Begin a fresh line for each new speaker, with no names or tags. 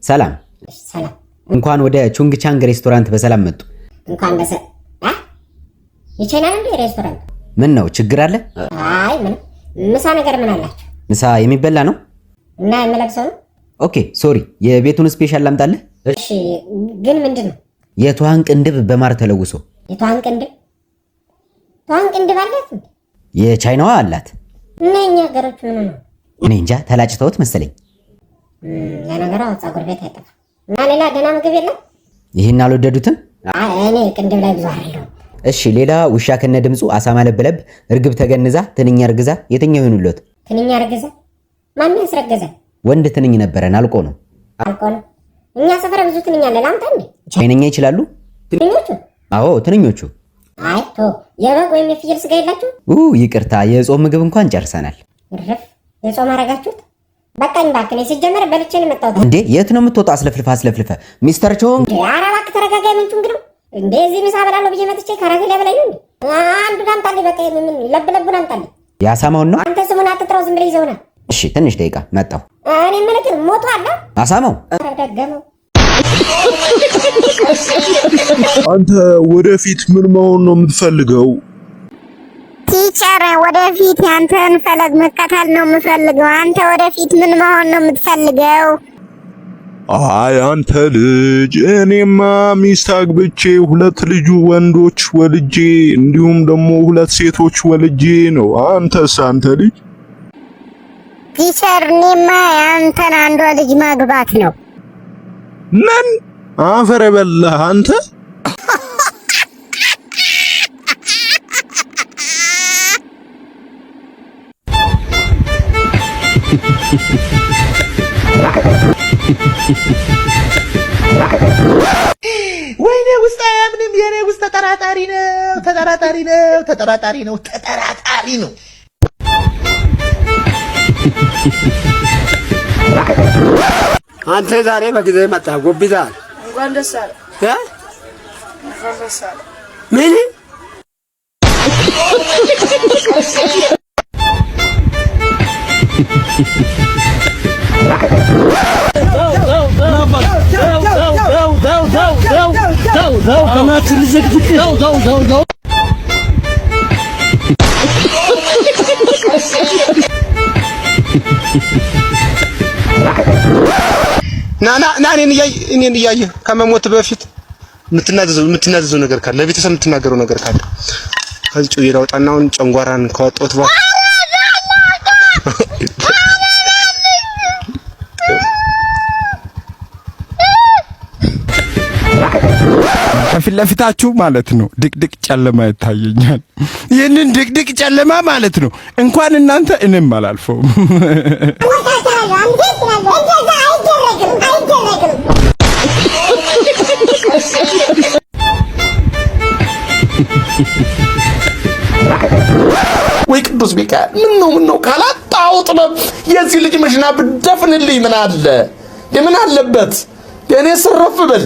ሰላም
ሰላም።
እንኳን ወደ ቹንግ ቻንግ ሬስቶራንት በሰላም መጡ።
እንኳን የቻይና ነው ሬስቶራንት?
ምን ነው ችግር አለ?
አይ ምን ምሳ ነገር ምን አላችሁ?
ምሳ የሚበላ ነው
እና የምለብሰው ነው።
ኦኬ ሶሪ፣ የቤቱን ስፔሻል ላምጣልህ?
እሺ ግን ምንድነው?
የቷን ቅንድብ በማር ተለውሶ።
የቷን ቅንድብ? ቷን ቅንድብ አላት?
የቻይናዋ አላት።
እና እኛ ሀገሮች ምን ነው?
እኔ እንጃ ተላጭተውት መሰለኝ።
ለነገሩ ፀጉር ቤት አይጠፋም። እና ሌላ ደህና ምግብ የለም?
ይሄን አልወደዱትም?
አይ እኔ ቅንድብ ላይ ብዙ አይደለም።
እሺ ሌላ ውሻ ከነ ድምጹ፣ አሳማ ለብለብ፣ እርግብ ተገንዛ፣ ትንኛ እርግዛ፣ የትኛው ይሁንልዎት?
ትንኛ እርግዛ? ማን ያስረገዘ?
ወንድ ትንኝ ነበረን አልቆ ነው።
አልቆ ነው። እኛ ሰፈር ብዙ ትንኛ አለ። ላምጣ እንዴ?
ቻይነኛ ይችላሉ
ትንኞቹ?
አዎ ትንኞቹ።
አይ ቶ የበግ ወይም የፍየል ስጋ የላችሁ?
ይቅርታ የጾም ምግብ እንኳን ጨርሰናል።
እረፍ። የጾም አረጋችሁት? በቃኝ እባክህ። እኔ ሲጀመር በልቼ ነው የመጣሁት።
እንዴ የት ነው የምትወጣ? አስለፍልፈ ሚስተር ቾንግ።
ኧረ እባክህ ተረጋጋ። ምን ቹንግ ነው እንዴ? እዚህ ምሳ በላለሁ ብዬ መጥቼ ከራሴ ላይ በላይ ነው እንዴ? አንዱን አምጣልኝ። በቃ ምን ለብለቡን አምጣልኝ።
ያሳማውን ነው?
አንተ ስሙን አትጥራው፣ ዝም ብለህ ይዘውና።
እሺ ትንሽ ደቂቃ መጣሁ።
እኔ ማለት ሞቶ አለ
አሳማው።
ደገመው።
አንተ ወደፊት ምን መሆን ነው የምትፈልገው?
ቲቸር ወደፊት ያንተን ፈለግ መከተል ነው የምፈልገው። አንተ ወደፊት ምን መሆን ነው የምትፈልገው?
አይ አንተ ልጅ፣ እኔማ ሚስት አግብቼ 2 ወንዶች ወልጄ እንዲሁም ደግሞ 2 ሴቶች ወልጄ ነው። አንተስ? አንተ ልጅ
ቲቸር፣ እኔማ ያንተን አንዷ ልጅ ማግባት ነው።
ምን አፈር በላህ አንተ?
ወይኔ ውስጥ አያምንም። የኔ ውስጥ ተጠራጣሪ ነው።
አንተ ዛሬ በጊዜ መጣ። ጎብዛል።
እንኳን ደስ አለ።
ምን
ና እኔን እያየህ ከመሞት በፊት የምትናዘዘው ነገር ካለ ለቤተሰብ የምትናገረው ነገር ካለ ከዚህ ጩዬ ላውጣና አሁን ጨንጓራን ካወጣሁት በኋላ
ከፊት ለፊታችሁ ማለት ነው ድቅድቅ ጨለማ ይታየኛል። ይሄንን ድቅድቅ ጨለማ ማለት ነው እንኳን እናንተ እኔም አላልፈውም።
ወይ ቅዱስ ሚካኤል ምን ነው ካላጣው ጥበብ የዚህ ልጅ መሽና ብደፍንልኝ ምን አለ? ምን አለበት? የኔ ስረፍ ብል